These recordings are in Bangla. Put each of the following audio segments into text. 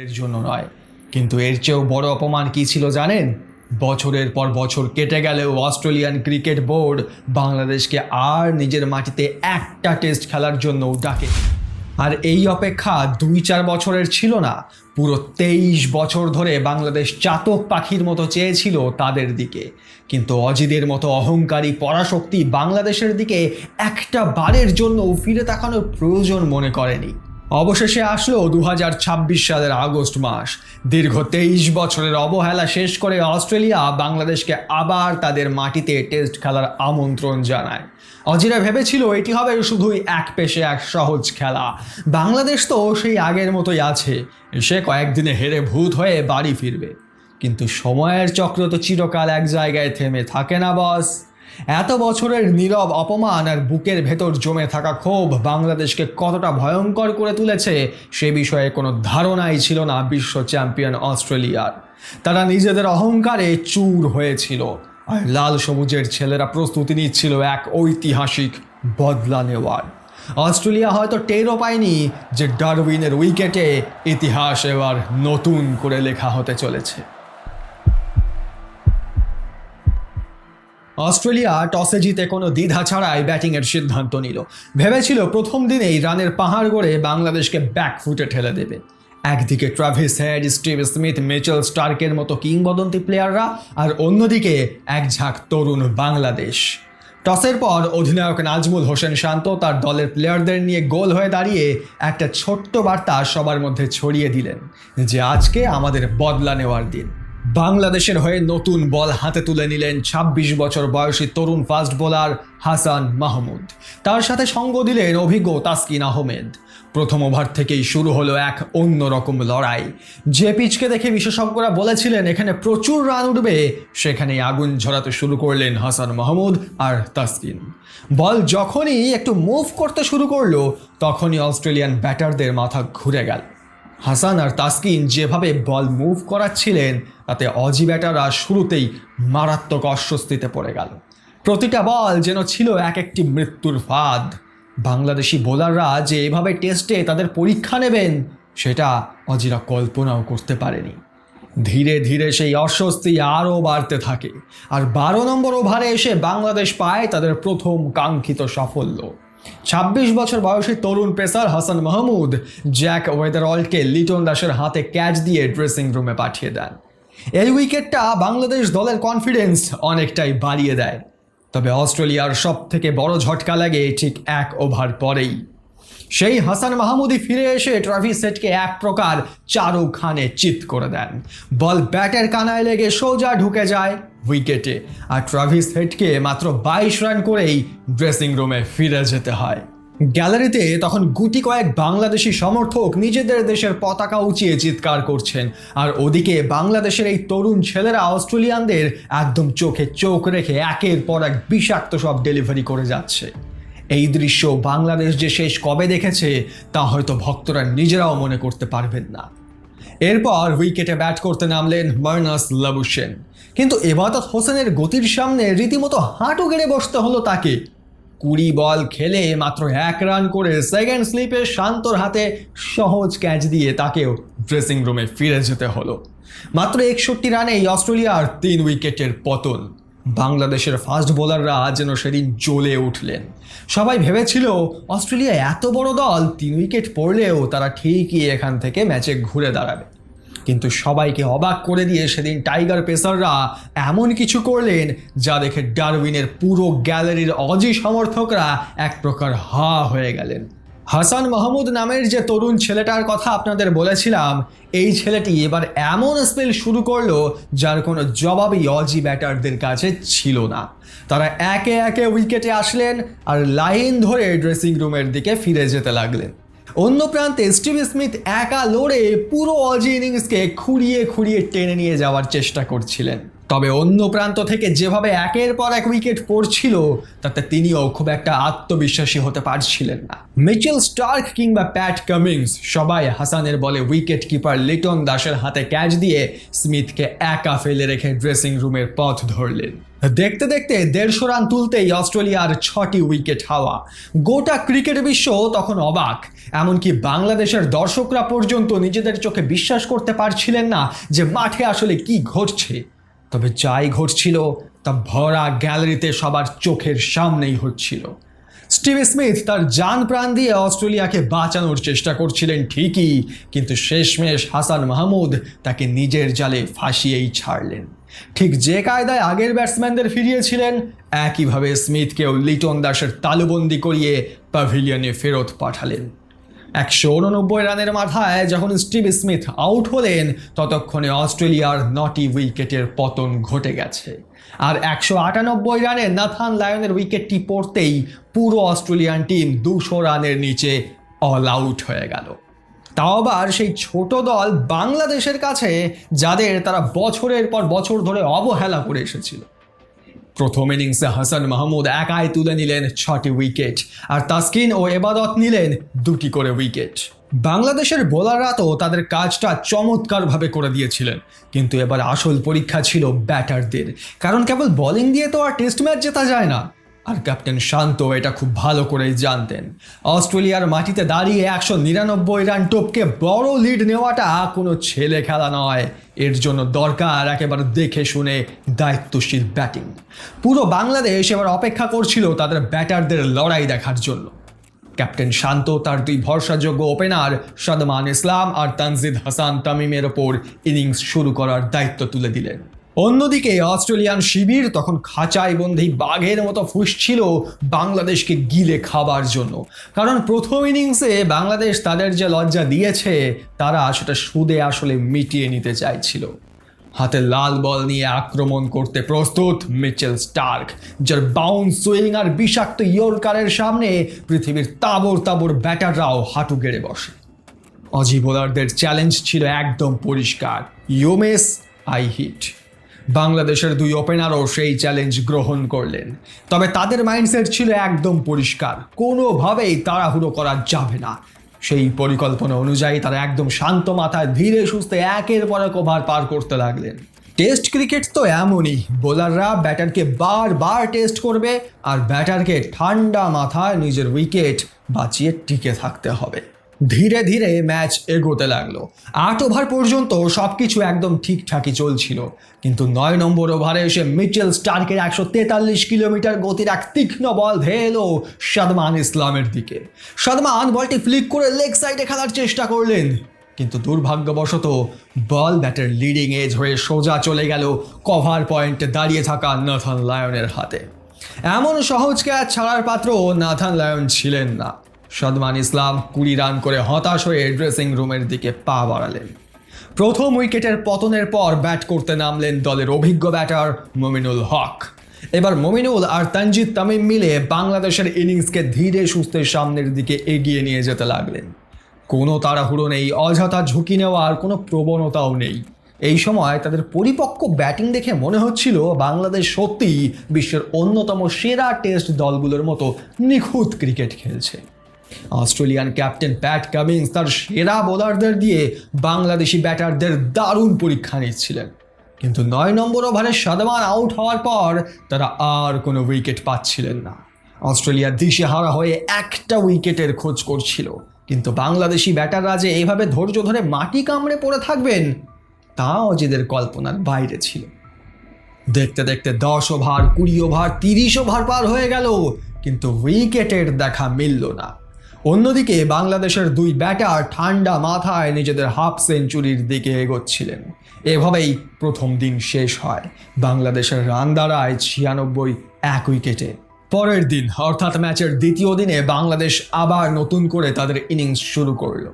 এর জন্য নয়, কিন্তু এর চেয়েও বড় অপমান কি ছিল জানেন? বছরের পর বছর কেটে গেলেও অস্ট্রেলিয়ান ক্রিকেট বোর্ড বাংলাদেশকে আর নিজের মাটিতে একটা টেস্ট খেলার জন্য ডাকে। আর এই অপেক্ষা 2-4 বছরের ছিল না, পুরো 23 বছর ধরে বাংলাদেশ চাতক পাখির মতো চেয়েছিল তাদের দিকে। কিন্তু অজিদের মতো অহংকারী পরাশক্তি বাংলাদেশের দিকে একটা বারের জন্য ফিরে তাকানোর প্রয়োজন মনে করেনি। অবশেষে আসলো 2026 সালের আগস্ট মাস। দীর্ঘ 23 বছরের অবহেলা শেষ করে অস্ট্রেলিয়া বাংলাদেশকে আবার তাদের মাটিতে টেস্ট খেলার আমন্ত্রণ জানায়। অজিরা ভেবেছিল এটি হবে শুধুই এক পেশে এক সহজ খেলা। বাংলাদেশ তো সেই আগের মতোই আছে, সে কয়েকদিনে হেরে ভূত হয়ে বাড়ি ফিরবে। কিন্তু সময়ের চক্র তো চিরকাল এক জায়গায় থেমে থাকে না বস। এত বছরের নীরব অপমান আর বুকের ভেতর জমে থাকা ক্ষোভ বাংলাদেশকে কতটা ভয়ঙ্কর করে তুলেছে সে বিষয়ে কোনো ধারণাই ছিল না বিশ্ব চ্যাম্পিয়ন অস্ট্রেলিয়ার। তারা নিজেদের অহংকারে চুর হয়েছিল, আর লাল সবুজের ছেলেরা প্রস্তুতি নিচ্ছিল এক ঐতিহাসিক বদলা নেওয়ার। অস্ট্রেলিয়া হয়তো টেরও পায়নি যে ডারউইনের উইকেটে ইতিহাস এবার নতুন করে লেখা হতে চলেছে। অস্ট্রেলিয়া টসে জিতে কোনো দ্বিধা ছাড়াই ব্যাটিংয়ের সিদ্ধান্ত নিল। ভেবেছিল প্রথম দিনেই রানের পাহাড় গড়ে বাংলাদেশকে ব্যাকফুটে ঠেলে দেবে। একদিকে Travis Head, Steve Smith, Mitchell স্টার্কের মতো কিংবদন্তি প্লেয়াররা, আর অন্যদিকে এক ঝাঁক তরুণ বাংলাদেশ। টসের পর অধিনায়ক নাজমুল হোসেন শান্ত তার দলের প্লেয়ারদের নিয়ে গোল হয়ে দাঁড়িয়ে একটা ছোট্ট বার্তা সবার মধ্যে ছড়িয়ে দিলেন যে আজকে আমাদের বদলা নেওয়ার দিন। বাংলাদেশের হয়ে নতুন বল হাতে তুলে নিলেন 26 বছর বয়সী তরুণ ফাস্ট বোলার হাসান মাহমুদ। তার সাথে সঙ্গ দিলেন অভিজ্ঞ তাসকিন আহমেদ। প্রথম ওভার থেকেই শুরু হলো এক অন্যরকম লড়াই। যে পিচকে দেখে বিশেষজ্ঞরা বলেছিলেন এখানে প্রচুর রান উঠবে, সেখানেই আগুন ঝরাতে শুরু করলেন হাসান মাহমুদ আর তাসকিন। বল যখনই একটু মুভ করতে শুরু করলো তখনই অস্ট্রেলিয়ান ব্যাটারদের মাথা ঘুরে গেল। হাসান আর তাসকিন যেভাবে বল মুভ করাচ্ছিলেন তাতে অজি ব্যাটাররা শুরুতেই মারাত্মক অস্বস্তিতে পড়ে গেল। প্রতিটা বল যেন ছিল এক একটি মৃত্যুর ফাঁদ। বাংলাদেশি বোলাররা যে এভাবে টেস্টে তাদের পরীক্ষা নেবেন সেটা অজিরা কল্পনাও করতে পারেনি। ধীরে ধীরে সেই অস্বস্তি আরও বাড়তে থাকে, আর 12 নম্বর ওভারে এসে বাংলাদেশ পায় তাদের প্রথম কাঙ্ক্ষিত সাফল্য। 26 বছর বয়সী তরুণ পেসার হাসান মাহমুদ জ্যাক ওয়েদারঅল্টকে লিটন দাসের হাতে ক্যাচ দিয়ে ড্রেসিং রুমে পাঠিয়ে দেন। এই উইকেটটা বাংলাদেশ দলের কনফিডেন্স অনেকটাই বাড়িয়ে দেয়। তবে অস্ট্রেলিয়ার সব থেকে বড় ঝটকা লাগে ঠিক 1 ওভার পরেই। সেই হাসান মাহমুদই ফিরে এসে ট্রাভিস হেডকে এক প্রকার চারুখানে চিৎ করে দেন। বল ব্যাটের কানায় লেগে সোজা ঢুকে যায় উইকেটে, আর ট্রাভিস হেডকে মাত্র 22 রান করেই ড্রেসিং রুমে ফিরে যেতে হয়। গ্যালারিতে তখন গুটি কয়েক বাংলাদেশি সমর্থক নিজেদের দেশের পতাকা উঁচিয়ে চিৎকার করছেন, আর ওদিকে বাংলাদেশের এই তরুণ ছেলেরা অস্ট্রেলিয়ানদের একদম চোখে চোখ রেখে একের পর এক বিষাক্ত সব ডেলিভারি করে যাচ্ছে। এই দৃশ্য বাংলাদেশ যে শেষ কবে দেখেছে তা হয়তো ভক্তরা নিজেরাও মনে করতে পারবেন না। এরপর উইকেটে ব্যাট করতে নামলেন মার্নাস লাবুশেন, কিন্তু এবাদত হোসেনের গতির সামনে রীতিমতো হাঁটু গেড়ে বসতে হলো তাকে। 20 বল খেলে মাত্র 1 রান করে সেকেন্ড স্লিপে শান্তর হাতে সহজ ক্যাচ দিয়ে তাকেও ড্রেসিং রুমে ফিরে যেতে হলো। মাত্র 61 রানেই অস্ট্রেলিয়ার 3 উইকেটের পতন। বাংলাদেশের ফাস্ট বোলাররা যেন সেদিন জ্বলে উঠলেন। সবাই ভেবেছিল অস্ট্রেলিয়া এত বড় দল 3 উইকেট পড়লেও তারা ঠিকই এখান থেকে ম্যাচে ঘুরে দাঁড়াবে। কিন্তু সবাইকে অবাক করে দিয়ে সেদিন টাইগার পেসাররা এমন কিছু করলেন যা দেখে ডারউইনের পুরো গ্যালারির অজি সমর্থকরা এক প্রকার হা হয়ে গেলেন। হাসান মাহমুদ নামের যে তরুণ ছেলেটার কথা আপনাদের বলেছিলাম, এই ছেলেটি এবার এমন স্পেল শুরু করলো যার কোনো জবাবই অজি ব্যাটারদের কাছে ছিল না। তারা একে একে উইকেটে আসলেন আর লাইন ধরে ড্রেসিং রুমের দিকে ফিরে যেতে লাগলেন। অন্য প্রান্তে স্টিভ স্মিথ একা লড়ে পুরো অজি ইনিংসকে খুঁড়িয়ে খুঁড়িয়ে টেনে নিয়ে যাওয়ার চেষ্টা করছিলেন। তবে অন্য প্রান্ত থেকে যেভাবে একের পর এক উইকেট পড়ছিল তাতে তিনিও খুব একটা আত্মবিশ্বাসী হতে পারছিলেন না। মিচেল স্টার্ক কিংবা প্যাট কামিন্স সবাই হাসানের বলে উইকেট কিপার লিটন দাসের হাতে ক্যাচ দিয়ে স্মিথকে একা ফেলে রেখে ড্রেসিং রুমের পথ ধরলেন। দেখতে দেখতে 150 রান তুলতেই অস্ট্রেলিয়ার 6টি উইকেট হাওয়া। গোটা ক্রিকেট বিশ্ব তখন অবাক, এমনকি বাংলাদেশের দর্শকরা পর্যন্ত নিজেদের চোখে বিশ্বাস করতে পারছিলেন না যে মাঠে আসলে কি ঘটছে। তবে যাই ঘটছিল তা ভরা গ্যালারিতে সবার চোখের সামনেই হচ্ছিল। স্টিভ স্মিথ তার জান প্রাণ দিয়ে অস্ট্রেলিয়াকে বাঁচানোর চেষ্টা করছিলেন ঠিকই, কিন্তু শেষমেশ হাসান মাহমুদ তাকে নিজের জালে ফাঁসিয়েই ছাড়লেন। ঠিক যে কায়দায় আগের ব্যাটসম্যানদের ফিরিয়েছিলেন, একইভাবে স্মিথকেও লিটন দাসের তালুবন্দি করিয়ে প্যাভিলিয়নে ফেরত পাঠালেন। 189 রানের মাথায় যখন স্টিভ স্মিথ আউট হলেন, ততক্ষণে অস্ট্রেলিয়ার 9টি উইকেটের পতন ঘটে গেছে। আর 198 রানে নাথান লায়নের উইকেটটি পড়তেই পুরো অস্ট্রেলিয়ান টিম 200 রানের নিচে অল আউট হয়ে গেল। তাও আবার সেই ছোট দল বাংলাদেশের কাছে, যাদের তারা বছরের পর বছর ধরে অবহেলা করে এসেছিল। প্রথম ইনিংসে হাসান মাহমুদ একাই তুলে নিলেন 6টি উইকেট, আর তাসকিন ও এবাদত নিলেন 2টি করে উইকেট। বাংলাদেশের বোলাররা তো তাদের কাজটা চমৎকারভাবে করে দিয়েছিলেন, কিন্তু এবার আসল পরীক্ষা ছিল ব্যাটারদের, কারণ কেবল বোলিং দিয়ে তো আর টেস্ট ম্যাচ জেতা যায় না। আর ক্যাপ্টেন শান্ত এটা খুব ভালো করেই জানতেন। অস্ট্রেলিয়ার মাটিতে দাঁড়িয়ে 199 রান টপকে বড় লিড নেওয়াটা কোনো ছেলে খেলা নয়। এর জন্য দরকার একেবারে দেখে শুনে দায়িত্বশীল ব্যাটিং। পুরো বাংলাদেশ এবার অপেক্ষা করছিল তাদের ব্যাটারদের লড়াই দেখার জন্য। ক্যাপ্টেন শান্ত তার 2 ভরসাযোগ্য ওপেনার সাদমান ইসলাম আর তানজিদ হাসান তামিমের ওপর ইনিংস শুরু করার দায়িত্ব তুলে দিলেন। অন্যদিকে অস্ট্রেলিয়ান শিবির তখন খাঁচায় বন্দী বাঘের মতো ফুঁসছিল বাংলাদেশকে গিলে খাবার জন্য, কারণ প্রথম ইনিংসে বাংলাদেশ তাদের যে লজ্জা দিয়েছে তারা সেটা সুদে আসলে মিটিয়ে নিতে চাইছিল। হাতে লাল বল নিয়ে আক্রমণ করতে প্রস্তুত মিচেল স্টার্ক, যার বাউন্স সুইং আর বিষাক্ত ইয়র্কারের সামনে পৃথিবীর তাবড় তাবড় ব্যাটাররাও হাঁটু গেড়ে বসে। অজি বোলারদের চ্যালেঞ্জ ছিল একদম পরিষ্কার, ইউ মিস আই হিট। বাংলাদেশের 2 ওপেনারও সেই চ্যালেঞ্জ গ্রহণ করলেন, তবে তাদের মাইন্ডসেট ছিল একদম পরিষ্কার, কোনোভাবেই তাড়াহুড়ো করা যাবে না। সেই পরিকল্পনা অনুযায়ী তারা একদম শান্ত মাথায় ধীরে সুস্থে একের পর এক ওভার পার করতে লাগলেন। টেস্ট ক্রিকেট তো এমনই, বোলাররা ব্যাটারকে বারবার টেস্ট করবে, আর ব্যাটারকে ঠান্ডা মাথায় নিজের উইকেট বাঁচিয়ে টিকে থাকতে হবে। ধীরে ধীরে ম্যাচ এগোতে লাগলো। 8 ওভার পর্যন্ত সবকিছু একদম ঠিকঠাকই চলছিল, কিন্তু 9 নম্বর ওভারে এসে মিচেল স্টার্কের 143 কিলোমিটার গতির এক তীক্ষ্ণ বল ধেয়ে এলো সাদমান ইসলামের দিকে। সাদমান বলটি ফ্লিক করে লেগ সাইডে খেলার চেষ্টা করলেন, কিন্তু দুর্ভাগ্যবশত বল ব্যাটের লিডিং এজ হয়ে সোজা চলে গেল কভার পয়েন্টে দাঁড়িয়ে থাকা নাথান লায়নের হাতে। এমন সহজ ক্যাচ ছাড়ার পাত্র নাথান লায়ন ছিলেন না। সাদমান ইসলাম 20 রান করে হতাশ হয়ে ড্রেসিং রুমের দিকে পা বাড়ালেন। প্রথম উইকেটের পতনের পর ব্যাট করতে নামলেন দলের অভিজ্ঞ ব্যাটার মমিনুল হক। এবার মমিনুল আর তানজিদ তামিম মিলে বাংলাদেশের ইনিংসকে ধীরে সুস্থে সামনের দিকে এগিয়ে নিয়ে যেতে লাগলেন। কোনো তাড়াহুড়ো নেই, অযথা ঝুঁকি নেওয়ার কোনো প্রবণতাও নেই। এই সময় তাদের পরিপক্ক ব্যাটিং দেখে মনে হচ্ছিল বাংলাদেশ সত্যিই বিশ্বের অন্যতম সেরা টেস্ট দলগুলোর মতো নিখুঁত ক্রিকেট খেলছে। অস্ট্রেলিয়ান ক্যাপ্টেন প্যাট কামিন্স তার সেরা বোলারদের দিয়ে বাংলাদেশি ব্যাটারদের দারুণ পরীক্ষা নিচ্ছিলেন, কিন্তু 9 নম্বর ওভারে সাদমান আউট হওয়ার পর তারা আর কোনো উইকেট পাচ্ছিলেন না। অস্ট্রেলিয়া দিশেহারা হয়ে একটা উইকেটের খোঁজ করছিল, কিন্তু বাংলাদেশি ব্যাটাররা যে এইভাবে ধৈর্য ধরে মাটি কামড়ে পড়ে থাকবেন তা অজিদের কল্পনার বাইরে ছিল। দেখতে দেখতে 10 ওভার, 20 ওভার, 30 ওভার পার হয়ে গেল, কিন্তু উইকেটের দেখা মিলল না। অন্যদিকে বাংলাদেশের 2 ব্যাটার ঠান্ডা মাথায় নিজেদের হাফ সেঞ্চুরির দিকে এগোচ্ছিলেন। এভাবেই প্রথম দিন শেষ হয়। বাংলাদেশের রান দাঁড়ায় 96, 1 উইকেটে। পরের দিন অর্থাৎ ম্যাচের দ্বিতীয় দিনে বাংলাদেশ আবার নতুন করে তাদের ইনিংস শুরু করলো।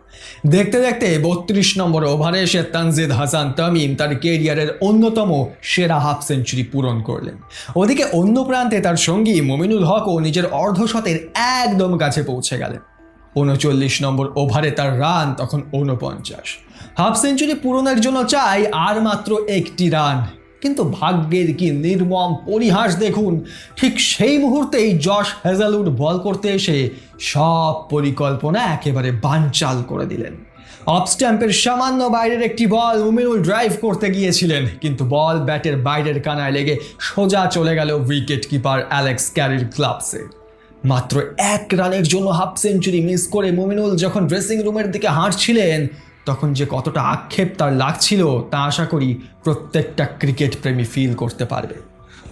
দেখতে দেখতে 32 নম্বর ওভারে এসে তানজিদ হাসান তামিম তার ক্যারিয়ারের অন্যতম সেরা হাফ সেঞ্চুরি পূরণ করলেন। ওদিকে অন্য প্রান্তে তার সঙ্গী মমিনুল হকও নিজের অর্ধশতের একদম কাছে পৌঁছে গেলেন। 39 নম্বর ওভারে তার রান তখন 49। হাফ সেঞ্চুরি পূরণের জন্য চাই আর মাত্র 1টি রান, কিন্তু ভাগ্যের কি নির্মম পরিহাস দেখুন, ঠিক সেই মুহূর্তেই জশ হ্যাজেলউড বল করতে এসে সব পরিকল্পনা একেবারে বানচাল করে দিলেন। অফ স্ট্যাম্পের সামান্য বাইরের একটি বল মুমিনুল ড্রাইভ করতে গিয়েছিলেন, কিন্তু বল ব্যাটের বাইরের কানায় লেগে সোজা চলে গেল উইকেট কিপার অ্যালেক্স ক্যারির গ্লাভসে। মাত্র 1 রানের জন্য হাফ সেঞ্চুরি মিস করে মুমিনুল যখন ড্রেসিং রুমের দিকে হাঁটছিলেন, তখন যে কতটা আক্ষেপ তার লাগছিল তা আশা করি প্রত্যেকটা ক্রিকেট প্রেমী ফিল করতে পারবে।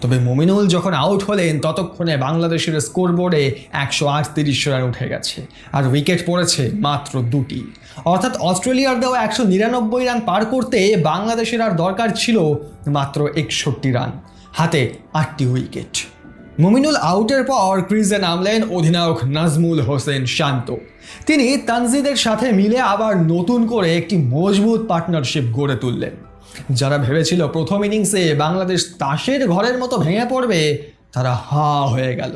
তবে মুমিনুল যখন আউট হলেন ততক্ষণে বাংলাদেশের স্কোরবোর্ডে 138 রান উঠে গেছে, আর উইকেট পড়েছে মাত্র 2টি। অর্থাৎ অস্ট্রেলিয়ার দেওয়া 199 রান পার করতে বাংলাদেশের আর দরকার ছিল মাত্র 61 রান, হাতে 8টি উইকেট। মুমিনুল আউটের পর ক্রিজে নামলেন অধিনায়ক নাজমুল হোসেন শান্ত। তিনি তানজিদের সাথে মিলে আবার নতুন করে একটি মজবুত পার্টনারশিপ গড়ে তুললেন। যারা ভেবেছিল প্রথম ইনিংসে বাংলাদেশ তাসের ঘরের মতো ভেঙে পড়বে, তারা হা হয়ে গেল।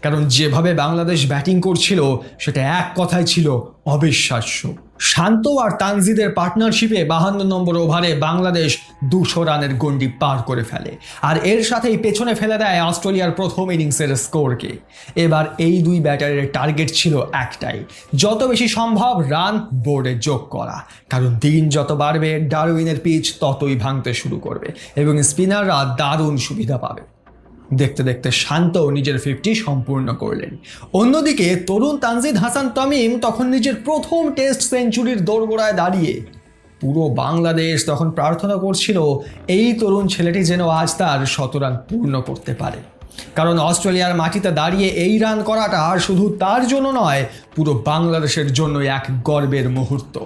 কারণ যেভাবে বাংলাদেশ ব্যাটিং করছিল সেটা এক কথায় ছিল অবিশ্বাস্য। শান্ত আর তানজিদের পার্টনারশিপে 52 নম্বর ওভারে বাংলাদেশ 200 রানের গন্ডি পার করে ফেলে, আর এর সাথেই পেছনে ফেলে দেয় অস্ট্রেলিয়ার প্রথম ইনিংসের স্কোরকে। এবার এই দুই ব্যাটারের টার্গেট ছিল একটাই, যত বেশি সম্ভব রান বোর্ডে যোগ করা। কারণ দিন যত বাড়বে ডারউইনের পিচ ততই ভাঙতে শুরু করবে এবং স্পিনাররা দারুণ সুবিধা পাবে। দেখতে দেখতে শান্ত নিজের 50 সম্পূর্ণ করলেন। অন্যদিকে তরুণ তানজিদ হাসান তামিম তখন নিজের প্রথম টেস্ট সেঞ্চুরির দোরগোড়ায় দাঁড়িয়ে। পুরো বাংলাদেশ তখন প্রার্থনা করছিল এই তরুণ ছেলেটি যেন আজ তার 100 রান পূর্ণ করতে পারে। কারণ অস্ট্রেলিয়ার মাটিতে দাঁড়িয়ে এই রান করাটা শুধু তার জন্য নয়, পুরো বাংলাদেশের জন্যই এক গর্বের মুহূর্ত।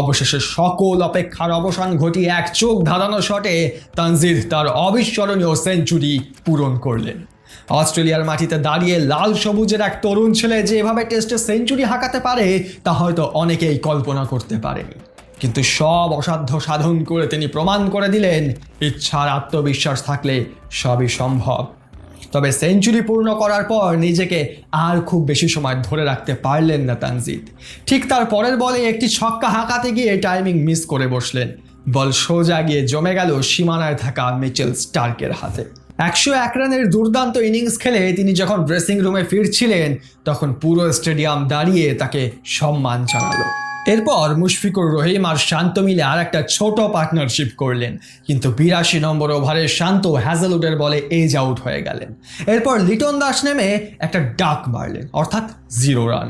অবশেষে সকল অপেক্ষার অবসান ঘটিয়ে এক চোখ ধাঁধানো শটে তানজিদ তার অবিস্মরণীয় সেঞ্চুরি পূরণ করলেন। অস্ট্রেলিয়ার মাটিতে দাঁড়িয়ে লাল সবুজের এক তরুণ ছেলে যে এভাবে টেস্টে সেঞ্চুরি হাঁকাতে পারে তা হয়তো অনেকেই কল্পনা করতে পারেনি, কিন্তু সব অসাধ্য সাধন করে তিনি প্রমাণ করে দিলেন ইচ্ছার আত্মবিশ্বাস থাকলে সবই সম্ভব। তবে সেঞ্চুরি পূর্ণ করার পর নিজেকে আর খুব বেশি সময় ধরে রাখতে পারলেন না তানজিদ। ঠিক তার পরের বলে একটি ছক্কা হাঁকাতে গিয়ে টাইমিং মিস করে বসলেন। বল সোজা গিয়ে জমে গেল সীমানায় থাকা মিচেল স্টার্কের হাতে। 101 রানের দুর্দান্ত ইনিংস খেলে তিনি যখন ড্রেসিং রুমে ফিরছিলেন, তখন পুরো স্টেডিয়াম দাঁড়িয়ে তাকে সম্মান জানালো। এরপর মুশফিকুর রহিম আর শান্ত মিলে আর একটা ছোট পার্টনারশিপ করলেন, কিন্তু 82 নম্বর ওভারে শান্ত হ্যাজেলউডের বলে এজ আউট হয়ে গেলেন। এরপর লিটন দাস নেমে একটা ডাক মারলেন, অর্থাৎ 0 রান।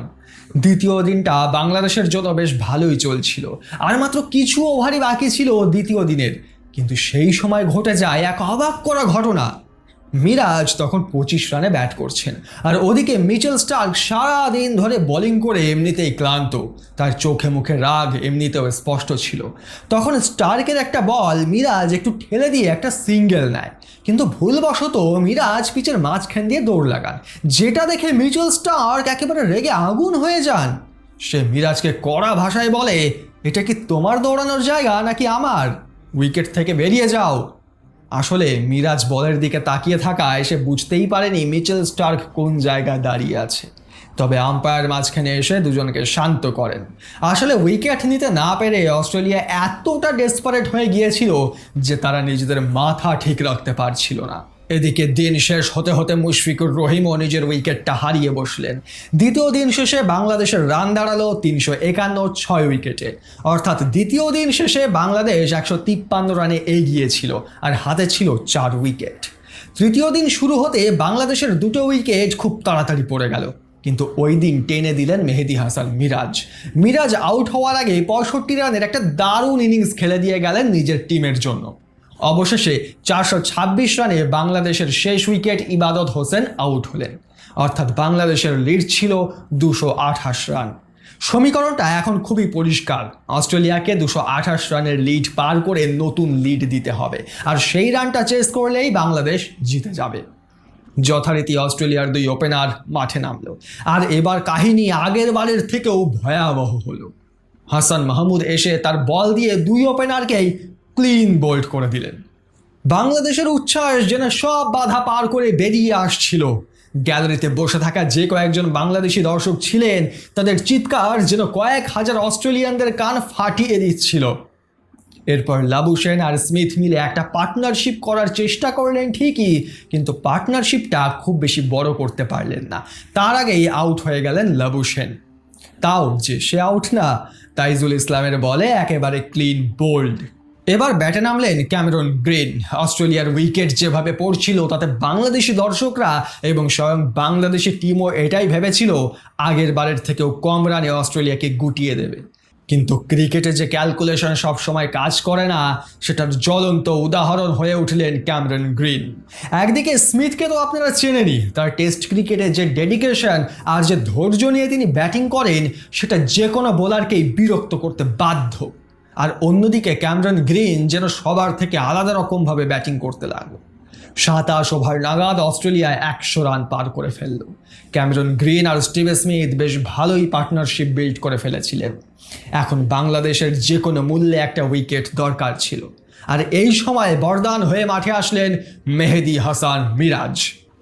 দ্বিতীয় দিনটা বাংলাদেশের জন্য বেশ ভালোই চলছিল, আর মাত্র কিছু ওভারই বাকি ছিল দ্বিতীয় দিনের। কিন্তু সেই সময় ঘটে যায় এক অবাক করা ঘটনা। মিরাজ তখন 25 রানে ব্যাট করছেন, আর ওদিকে মিচেল স্টার্ক সারাদিন ধরে বোলিং করে এমনিতেই ক্লান্ত, তার চোখে মুখে রাগ এমনিতেও স্পষ্ট ছিল। তখন স্টার্কের একটা বল মিরাজ একটু ঠেলে দিয়ে একটা সিঙ্গেল নেয়, কিন্তু ভুলবশত মিরাজ পিচের মাঝখান দিয়ে দৌড় লাগান, যেটা দেখে মিচেল স্টার্ক একেবারে রেগে আগুন হয়ে যান। সে মিরাজকে কড়া ভাষায় বলে, এটা কি তোমার দৌড়ানোর জায়গা নাকি আমার? উইকেট থেকে বেরিয়ে যাও। আসলে মিরাজ বলের দিকে তাকিয়ে থাকায় সে বুঝতেই পারেনি মিচেল স্টার্ক কোন জায়গায় দাঁড়িয়ে আছে। তবে আম্পায়ার মাঝখানে এসে দুজনকে শান্ত করেন। আসলে উইকেট নিতে না পেরে অস্ট্রেলিয়া এতটা ডেসপারেট হয়ে গিয়েছিল যে তারা নিজেদের মাথা ঠিক রাখতে পারছিল না। এদিকে দিন শেষ হতে হতে মুশফিকুর রহিমও নিজের উইকেটটা হারিয়ে বসলেন। দ্বিতীয় দিন শেষে বাংলাদেশের রান দাঁড়ালো 351, 6 উইকেটে। অর্থাৎ দ্বিতীয় দিন শেষে বাংলাদেশ 153 রানে এগিয়ে ছিল, আর হাতে ছিল 4 উইকেট। তৃতীয় দিন শুরু হতে বাংলাদেশের 2টো উইকেট খুব তাড়াতাড়ি পড়ে গেল, কিন্তু ওই দিন টেনে দিলেন মেহেদী হাসান মিরাজ। মিরাজ আউট হওয়ার আগে 65 রানের একটা দারুণ ইনিংস খেলে দিয়ে গেলেন নিজের টিমের জন্য। অবশেষে 426 রানে বাংলাদেশের শেষ উইকেট ইবাদত হোসেন আউট হলেন, অর্থাৎ বাংলাদেশের লিড ছিল 228 রান। সমীকরণটা এখন খুবই পরিষ্কার, অস্ট্রেলিয়াকে 228 রানের লিড পার করে নতুন লিড দিতে হবে, আর সেই রানটা চেস করলেই বাংলাদেশ জিতে যাবে। যথারীতি অস্ট্রেলিয়ার 2 ওপেনার মাঠে নামলো, আর এবার কাহিনী আগের বারের থেকেও ভয়াবহ হলো। হাসান মাহমুদ এসে তার বল দিয়ে 2 ওপেনারকেই ক্লিন বোল্ড করে দিলেন। বাংলাদেশের উচ্ছ্বাস যেন সব বাধা পার করে বেরিয়ে আসছিল। গ্যালারিতে বসে থাকা যে কয়েকজন বাংলাদেশি দর্শক ছিলেন, তাদের চিৎকার যেন কয়েক হাজার অস্ট্রেলিয়ানদের কান ফাটিয়ে দিচ্ছিল। এরপর লাবুশেন আর স্মিথ মিলে একটা পার্টনারশিপ করার চেষ্টা করলেন ঠিকই, কিন্তু পার্টনারশিপটা খুব বেশি বড় করতে পারলেন না। তার আগেই আউট হয়ে গেলেন লাবুশেন। তাও যে সে আউট না, তাইজুল ইসলামের বলে একেবারে ক্লিন বোল্ড। এবার ব্যাটে নামলেন ক্যামেরন গ্রিন। অস্ট্রেলিয়ার উইকেট যেভাবে পড়ছিল তাতে বাংলাদেশি দর্শকরা এবং স্বয়ং বাংলাদেশি টিমও এটাই ভেবেছিল আগের বারের থেকেও কম রানে অস্ট্রেলিয়াকে গুটিয়ে দেবে। কিন্তু ক্রিকেটে যে ক্যালকুলেশন সবসময় কাজ করে না, সেটার জ্বলন্ত উদাহরণ হয়ে উঠলেন ক্যামেরন গ্রিন। একদিকে স্মিথকে তো আপনারা চেনেনই, তার টেস্ট ক্রিকেটে যে ডেডিকেশন আর যে ধৈর্য নিয়ে তিনি ব্যাটিং করেন সেটা যে কোনো বোলারকেই বিরক্ত করতে বাধ্য। আর অন্যদিকে ক্যামেরন গ্রিন যেন সবার থেকে আলাদা রকমভাবে ব্যাটিং করতে লাগলো। 27 ওভার নাগাদ অস্ট্রেলিয়ায় 100 রান পার করে ফেলল। ক্যামেরন গ্রিন আর স্টিভ স্মিথ বেশ ভালোই পার্টনারশিপ বিল্ড করে ফেলেছিলেন। এখন বাংলাদেশের যে কোনো মূল্যে একটা উইকেট দরকার ছিল, আর এই সময় বরদান হয়ে মাঠে আসলেন মেহেদী হাসান মিরাজ।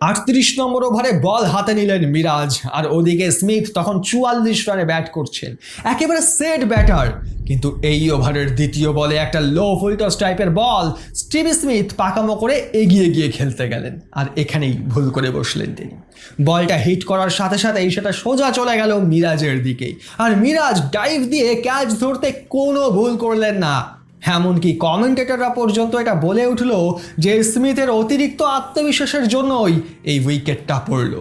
38 নম্বর ওভারে বল হাতে নিলেন মিরাজ, আর ওদিকে স্মিথ তখন 44 রানে ব্যাট করছেন, একেবারে সেট ব্যাটার। কিন্তু এই ওভারের দ্বিতীয় বলে একটা লো ফুলটস টাইপের বল, স্টিভ স্মিথ পাকামো করে এগিয়ে গিয়ে খেলতে গেলেন, আর এখানেই ভুল করে বসলেন তিনি। বলটা হিট করার সাথে সাথেই সেটা সোজা চলে গেল মিরাজের দিকেই, আর মিরাজ ডাইভ দিয়ে ক্যাচ ধরতে কোনো ভুল করলেন না। এমনকি কমেন্টেটররা পর্যন্ত এটা বলে উঠল যে স্মিথের অতিরিক্ত আত্মবিশ্বাসের জন্যই এই উইকেটটা পড়ল।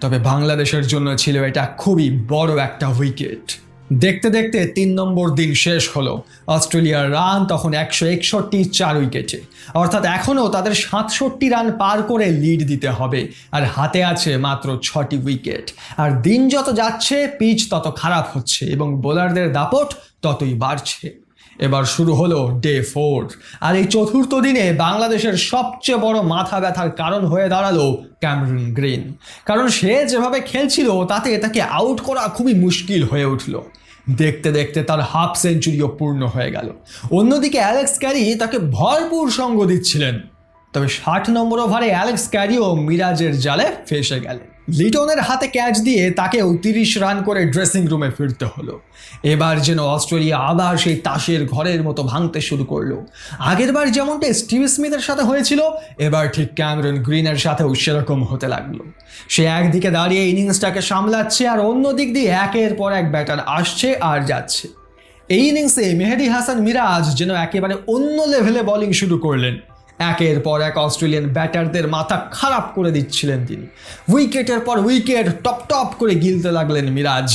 তবে বাংলাদেশের জন্য ছিল এটা খুবই বড় একটা উইকেট। দেখতে দেখতে 3 নম্বর দিন শেষ হলো। অস্ট্রেলিয়ার রান তখন 161, 4 উইকেটে, অর্থাৎ এখনও তাদের 67 রান পার করে লিড দিতে হবে, আর হাতে আছে মাত্র 6টি উইকেট। আর দিন যত যাচ্ছে পিচ তত খারাপ হচ্ছে এবং বোলারদের দাপট ততই বাড়ছে। এবার শুরু হলো ডে 4, আর এই চতুর্থ দিনে বাংলাদেশের সবচেয়ে বড় মাথা ব্যথার কারণ হয়ে দাঁড়ালো ক্যামেরন গ্রিন। কারণ সে যেভাবে খেলছিল তাতে তাকে আউট করা খুবই মুশকিল হয়ে উঠল। দেখতে দেখতে তার হাফ সেঞ্চুরিও পূর্ণ হয়ে গেল। অন্যদিকে অ্যালেক্স ক্যারি তাকে ভরপুর সঙ্গ দিচ্ছিলেন। তবে 60 নম্বর ওভারে অ্যালেক্স ক্যারিও মিরাজের জালে ফেসে গেলেন। লিটনের হাতে ক্যাচ দিয়ে তাকেও 30 রান করে ড্রেসিং রুমে ফিরতে হলো। এবার যেন অস্ট্রেলিয়া আবার সেই তাসের ঘরের মতো ভাঙতে শুরু করলো। আগেরবার যেমনটা স্টিভ স্মিথের সাথে হয়েছিল, এবার ঠিক ক্যামেরন গ্রিনের সাথেও সেরকম হতে লাগলো। সে একদিকে দাঁড়িয়ে ইনিংসটাকে সামলাচ্ছে, আর অন্য দিক দিয়ে একের পর এক ব্যাটার আসছে আর যাচ্ছে। এই ইনিংসে মেহেদী হাসান মিরাজ যেন একেবারে অন্য লেভেলে বোলিং শুরু করলেন। একের পর এক অস্ট্রেলিয়ান ব্যাটারদের মাথা খারাপ করে দিচ্ছিলেন তিনি। উইকেটের পর উইকেট টপ টপ করে গিলতে লাগলেন মিরাজ।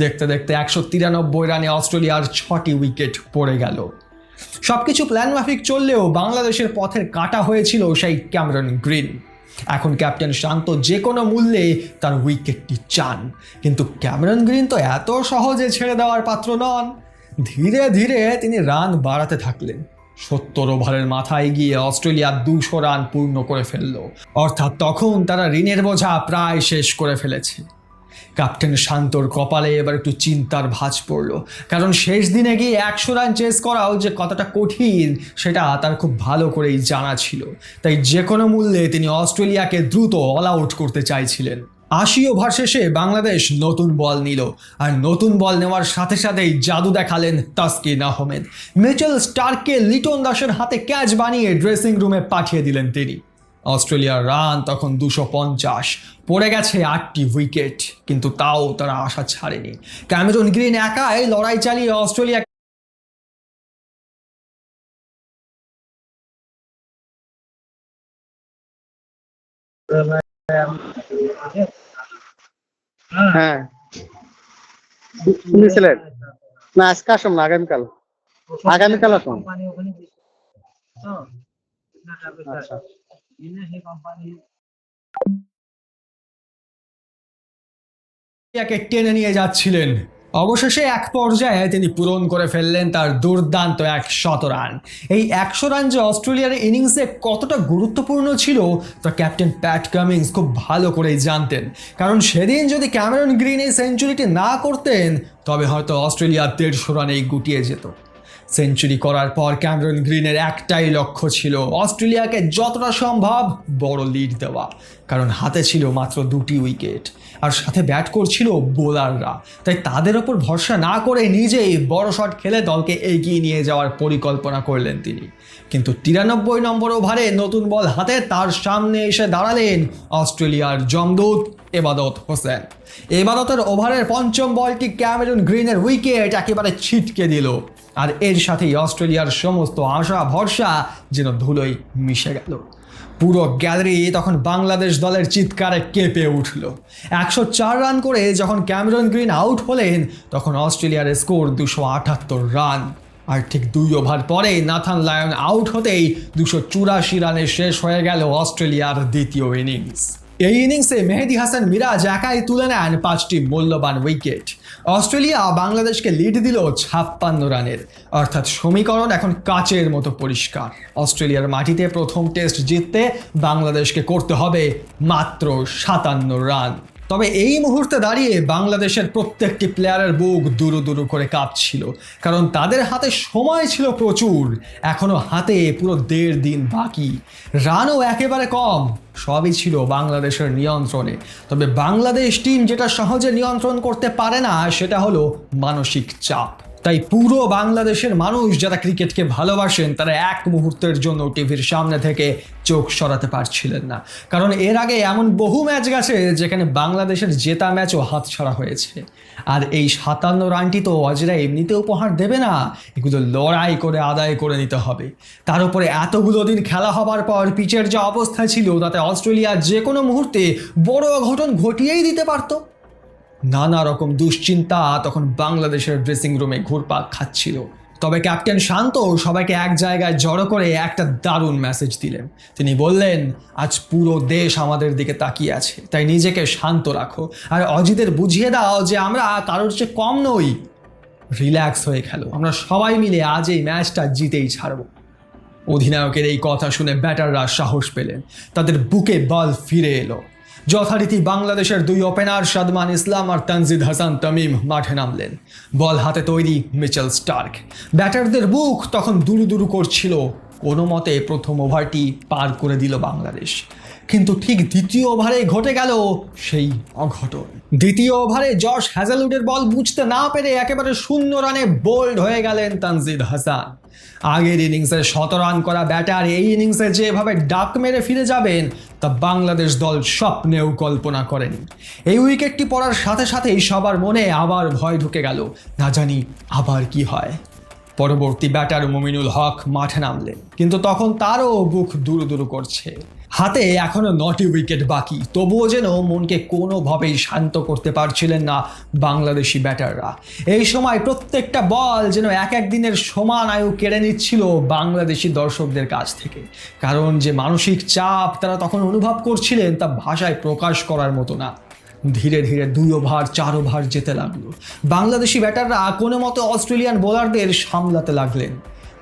দেখতে দেখতে 193 রানে অস্ট্রেলিয়ার 6টি উইকেট পড়ে গেল। সবকিছু প্ল্যান মাফিক চললেও বাংলাদেশের পথের কাটা হয়েছিল সেই ক্যামেরন গ্রিন। এখন ক্যাপ্টেন শান্ত যে কোনো মূল্যে তার উইকেটটি চান, কিন্তু ক্যামেরন গ্রিন তো এত সহজে ছেড়ে দেওয়ার পাত্র নন। ধীরে ধীরে তিনি রান বাড়াতে থাকলেন। 70 ওভারের মাথায় গিয়ে অস্ট্রেলিয়া 200 রান পূর্ণ করে ফেলল, অর্থাৎ তখন তারা ঋণের বোঝা প্রায় শেষ করে ফেলেছে। ক্যাপ্টেন শান্তর কপালে এবার একটু চিন্তার ভাঁজ পড়ল, কারণ শেষ দিনে গিয়ে 100 রান চেস করাও যে কতটা কঠিন সেটা তার খুব ভালো করেই জানা ছিল। তাই যে কোনো মূল্যে তিনি অস্ট্রেলিয়াকে দ্রুত অল আউট করতে চাইছিলেন। 80 ওভার শেষে বাংলাদেশ নতুন বল নিল, আর নতুন বল নেওয়ার সাথে সাথেই জাদু দেখালেন তাসকিন আহমেদ। মিচেল স্টার্ককে লিটন দাসের হাতে ক্যাচ বানিয়ে ড্রেসিং রুমে পাঠিয়ে দিলেন তিনি। অস্ট্রেলিয়ার রান তখন 250, পড়ে গেছে 8টি উইকেট, কিন্তু তাও তারা আশা ছাড়েনি। ক্যামেরন গ্রিন একাই লড়াই চালিয়ে অস্ট্রেলিয়া হ্যাঁ শুনেছিলেন না? আজকে আসুন না, আগামীকাল। আগামীকাল আসুন। আচ্ছা। টেনে নিয়ে যাচ্ছিলেন। অবশেষে এক পর্যায়ে তিনি পূরণ করে ফেললেন তার দুর্দান্ত 100 রান। এই 100 রান যে অস্ট্রেলিয়ার ইনিংসে কতটা গুরুত্বপূর্ণ ছিল তা ক্যাপ্টেন প্যাট কামিন্স খুব ভালো করেই জানতেন। কারণ সেদিন যদি ক্যামেরন গ্রিন এই সেঞ্চুরিটি না করতেন তবে হয়তো অস্ট্রেলিয়া 150 রানেই গুটিয়ে যেত। সেঞ্চুরি করার পর ক্যামেরন গ্রিনের একটাই লক্ষ্য ছিল অস্ট্রেলিয়াকে যতটা সম্ভব বড় লিড দেওয়া, কারণ হাতে ছিল মাত্র 2টি উইকেট আর সাথে ব্যাট করছিল বোলাররা। তাই তাদের ওপর ভরসা না করে নিজেই বড় শট খেলে দলকে এগিয়ে নিয়ে যাওয়ার পরিকল্পনা করলেন তিনি। কিন্তু 93 নম্বর ওভারে নতুন বল হাতে তার সামনে এসে দাঁড়ালেন অস্ট্রেলিয়ার জমদূত এবাদত হোসেন। এবাদতের ওভারের পঞ্চম বলটি ক্যামেরন গ্রিনের উইকেট একেবারে ছিটকে দিল, আর এর সাথেই অস্ট্রেলিয়ার সমস্ত আশা ভরসা যেন ধুলোয় মিশে গেল। পুরো গ্যালারি তখন বাংলাদেশ দলের চিৎকারে কেঁপে উঠল। 104 রান করে যখন ক্যামেরন গ্রিন আউট হলেন তখন অস্ট্রেলিয়ার স্কোর 278 রান। আর ঠিক 2 ওভার পরে নাথান লায়ন আউট হতেই 284 রানে শেষ হয়ে গেল অস্ট্রেলিয়ার দ্বিতীয় ইনিংস। এই ইনিংসে মেহেদী হাসান মিরাজ একাই তুলে নেন 5টি মূল্যবান উইকেট। অস্ট্রেলিয়া বাংলাদেশকে লিড দিল 56 রানের, অর্থাৎ সমীকরণ এখন কাচের মতো পরিষ্কার। অস্ট্রেলিয়ার মাটিতে প্রথম টেস্ট জিততে বাংলাদেশকে করতে হবে মাত্র 57 রান। তবে এই মুহূর্তে দাঁড়িয়ে বাংলাদেশের প্রত্যেকটি প্লেয়ারের বুক দুরু দুরু করে কাঁপছিল, কারণ তাদের হাতে সময় ছিল প্রচুর। এখনো হাতে পুরো 1.5 দিন বাকি, রানও একেবারে কম। সবই ছিল বাংলাদেশের নিয়ন্ত্রণে। তবে বাংলাদেশ টিম যেটা সহজে নিয়ন্ত্রণ করতে পারে না সেটা হলো মানসিক চাপ। তাই পুরো বাংলাদেশের মানুষ যারা ক্রিকেটকে ভালোবাসেন তারা এক মুহূর্তের জন্য টিভির সামনে থেকে চোখ সরাতে পারছিলেন না, কারণ এর আগে এমন বহু ম্যাচ গেছে যেখানে বাংলাদেশের জেতা ম্যাচও হাতছাড়া হয়েছে। আর এই 57 রানটি তো অজরা এমনিতে উপহার দেবে না, এগুলো লড়াই করে আদায় করে নিতে হবে। তার উপরে এতগুলো দিন খেলা হবার পর পিচের যে অবস্থা ছিল তাতে অস্ট্রেলিয়া যে কোনো মুহূর্তে বড় অঘটন ঘটিয়েই দিতে পারত। নানা রকম দুশ্চিন্তা তখন বাংলাদেশের ড্রেসিং রুমে ঘুরপাক খাচ্ছিল। তবে ক্যাপ্টেন শান্ত সবাইকে এক জায়গায় জড়ো করে একটা দারুণ মেসেজ দিলেন। তিনি বললেন, আজ পুরো দেশ আমাদের দিকে তাকিয়ে আছে, তাই নিজেকে শান্ত রাখো আর অজিতের বুঝিয়ে দাও যে আমরা কারোর চেয়ে কম নই। রিল্যাক্স হয়ে খেলো, আমরা সবাই মিলে আজ এই ম্যাচটা জিতেই ছাড়বো। অধিনায়কের এই কথা শুনে ব্যাটাররা সাহস পেলেন, তাদের বুকে বল ফিরে এলো। যথারীতি বাংলাদেশের 2 ওপেনার সাদমান ইসলাম আর তানজিদ হাসান তামিম মাঠে নামলেন। বল হাতে তৈরি মিচেল স্টার্ক। ব্যাটারদের বুক তখন দুরু দুরু করছিল। কোনো মতে প্রথম ওভারটি পার করে দিল বাংলাদেশ, কিন্তু ঠিক দ্বিতীয় ওভারে ঘটে গেল সেই অঘটন। দ্বিতীয় ওভারে জশ হ্যাজেলউডের বল বুঝতে না পেরে একেবারে 0 রানে বোল্ড হয়ে গেলেন তানজিদ হাসান। আগের ইনিংসে 100 রান করা ব্যাটার এই ইনিংসে যেভাবে ডাক মেরে ফিরে যাবেন তা বাংলাদেশ দল স্বপ্নেও কল্পনা করেনি। এই উইকেটটি পড়ার সাথে সাথেই সবার মনে আবার ভয় ঢুকে গেল, না জানি আবার কি হয়। পরবর্তী ব্যাটার মুমিনুল হক মাঠে নামলেন, কিন্তু তখন তারও বুক দুরু দুরু করছে। হাতে এখনো 9টি উইকেট বাকি, তবুও যেন মনকে কোনোভাবেই শান্ত করতে পারছিলেন না বাংলাদেশি ব্যাটাররা। এই সময় প্রত্যেকটা বল যেন এক দিনের সমান আয়ু কেড়ে নিচ্ছিল বাংলাদেশি দর্শকদের কাছ থেকে, কারণ যে মানসিক চাপ তারা তখন অনুভব করছিলেন তা ভাষায় প্রকাশ করার মতো না। ধীরে ধীরে 2 ওভার 4 ওভার যেতে লাগলো। বাংলাদেশি ব্যাটাররা কোনো মতো অস্ট্রেলিয়ান বোলারদের সামলাতে লাগলেন।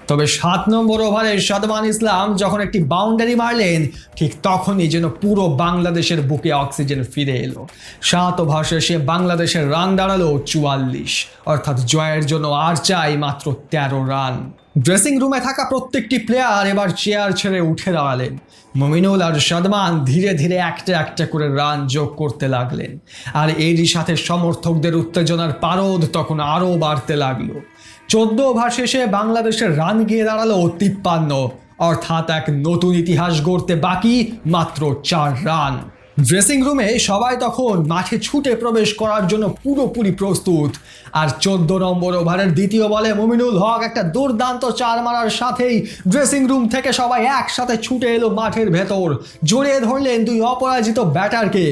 তবে 7 নম্বর ওভারে সাদমান ইসলাম যখন একটি বাউন্ডারি মারলেন, ঠিক তখনই যেন পুরো বাংলাদেশের বুকে অক্সিজেন ফিরে এলো। 7 ওভার শেষে বাংলাদেশের রান দাঁড়ালো 44, অর্থাৎ জয়ের জন্য আর চাই মাত্র 13 রান। ড্রেসিং রুমে থাকা প্রত্যেকটি প্লেয়ার এবার চেয়ার ছেড়ে উঠে দাঁড়ালেন। মুমিনুল আর সাদমান ধীরে ধীরে একটা করে রান যোগ করতে লাগলেন, আর এরই সাথে সমর্থকদের উত্তেজনার পারদ তখন আরও বাড়তে লাগলো। 14 ওভার শেষে বাংলাদেশের রান গিয়ে দাঁড়ালো 53, অর্থাৎ এক নতুন ইতিহাস গড়তে বাকি মাত্র 4 রান। ড্রেসিং রুমে সবাই তখন মাঠে ছুটে প্রবেশ করার জন্য পুরোপুরি প্রস্তুত। আর 14 নম্বর ওভারের দ্বিতীয় বলে মুমিনুল হক একটা দুর্দান্ত 4 মারার সাথেই ড্রেসিং রুম থেকে সবাই একসাথে ছুটে এলো মাঠের ভেতর, জড়িয়ে ধরলেন 2 অপরাজিত ব্যাটারকে।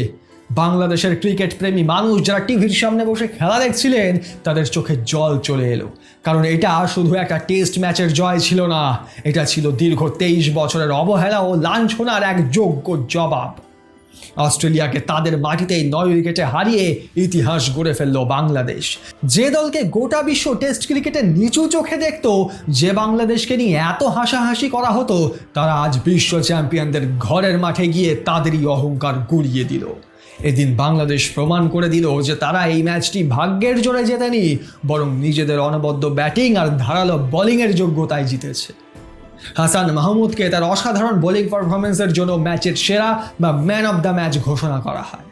বাংলাদেশের ক্রিকেট প্রেমী মানুষ যারা টিভির সামনে বসে খেলা দেখছিলেন তাদের চোখে জল চলে এলো, কারণ এটা শুধু একটা টেস্ট ম্যাচের জয় ছিল না, এটা ছিল দীর্ঘ 23 বছরের অবহেলা ও লাঞ্ছনার এক যোগ্য জবাব। অস্ট্রেলিয়াকে তাদের মাটিতেই 9 উইকেটে হারিয়ে ইতিহাস গড়ে ফেলল বাংলাদেশ। যে দলকে গোটা বিশ্ব টেস্ট ক্রিকেটে নিচু চোখে দেখত, যে বাংলাদেশকে নিয়ে এত হাসাহাসি করা হতো, তারা আজ বিশ্ব চ্যাম্পিয়নদের ঘরের মাঠে গিয়ে তাদেরই অহংকার গুড়িয়ে দিল। এদিন বাংলাদেশ প্রমাণ করে দিল যে তারা এই ম্যাচটি ভাগ্যের জোরে জেতেনি, বরং নিজেদের অনবদ্য ব্যাটিং আর ধারালো বোলিংয়ের যোগ্যতায় জিতেছে। হাসান মাহমুদকে তার অসাধারণ বোলিং পারফরমেন্সের জন্য ম্যাচের সেরা বা ম্যান অফ দ্য ম্যাচ ঘোষণা করা হয়।